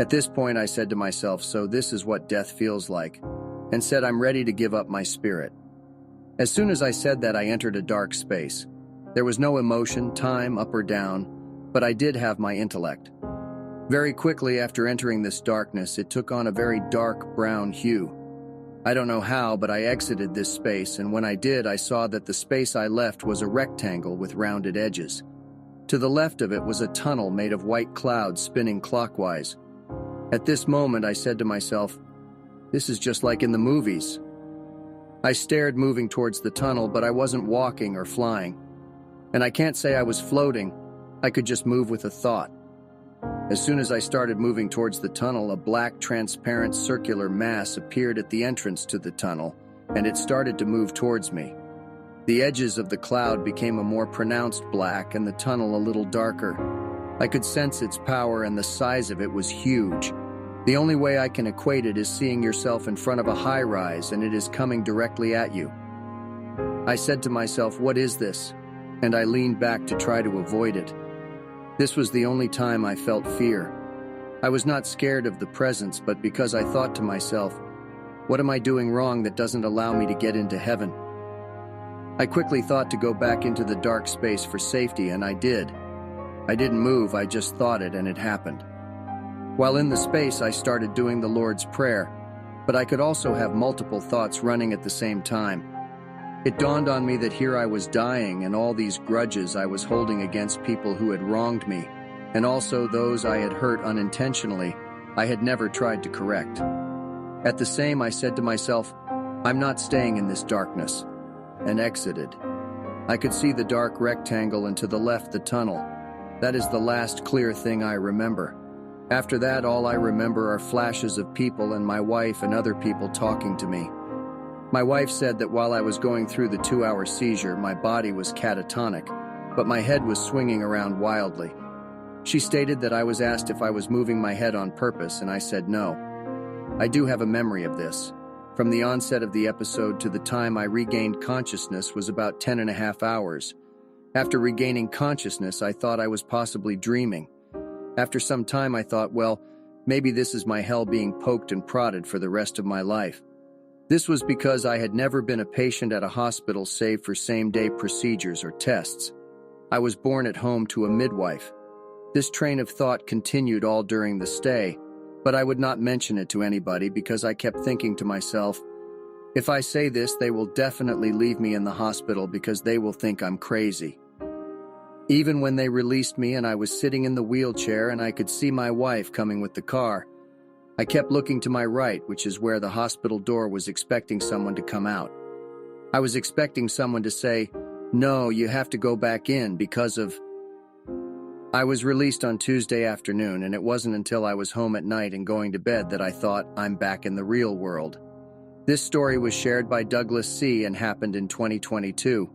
At this point, I said to myself, so this is what death feels like, and said I'm ready to give up my spirit. As soon as I said that, I entered a dark space. There was no emotion, time, up or down, but I did have my intellect. Very quickly after entering this darkness, it took on a very dark brown hue. I don't know how, but I exited this space, and when I did, I saw that the space I left was a rectangle with rounded edges. To the left of it was a tunnel made of white clouds spinning clockwise. At this moment, I said to myself, this is just like in the movies. I stared, moving towards the tunnel, but I wasn't walking or flying. And I can't say I was floating, I could just move with a thought. As soon as I started moving towards the tunnel, a black, transparent, circular mass appeared at the entrance to the tunnel, and it started to move towards me. The edges of the cloud became a more pronounced black and the tunnel a little darker. I could sense its power, and the size of it was huge. The only way I can equate it is seeing yourself in front of a high-rise and it is coming directly at you. I said to myself, what is this? And I leaned back to try to avoid it. This was the only time I felt fear. I was not scared of the presence, but because I thought to myself, what am I doing wrong that doesn't allow me to get into heaven? I quickly thought to go back into the dark space for safety, and I did. I didn't move, I just thought it, and it happened. While in the space, I started doing the Lord's Prayer, but I could also have multiple thoughts running at the same time. It dawned on me that here I was dying, and all these grudges I was holding against people who had wronged me, and also those I had hurt unintentionally, I had never tried to correct. At the same, I said to myself, I'm not staying in this darkness, and exited. I could see the dark rectangle and to the left the tunnel. That is the last clear thing I remember. After that, all I remember are flashes of people and my wife and other people talking to me. My wife said that while I was going through the 2-hour seizure, my body was catatonic, but my head was swinging around wildly. She stated that I was asked if I was moving my head on purpose, and I said no. I do have a memory of this. From the onset of the episode to the time I regained consciousness was about 10.5 hours. After regaining consciousness, I thought I was possibly dreaming. After some time, I thought, well, maybe this is my hell being poked and prodded for the rest of my life. This was because I had never been a patient at a hospital save for same-day procedures or tests. I was born at home to a midwife. This train of thought continued all during the stay, but I would not mention it to anybody because I kept thinking to myself, if I say this, they will definitely leave me in the hospital because they will think I'm crazy. Even when they released me and I was sitting in the wheelchair and I could see my wife coming with the car, I kept looking to my right, which is where the hospital door was, expecting someone to come out. I was expecting someone to say, no, you have to go back in because of... I was released on Tuesday afternoon, and it wasn't until I was home at night and going to bed that I thought, I'm back in the real world. This story was shared by Douglas C. and happened in 2022.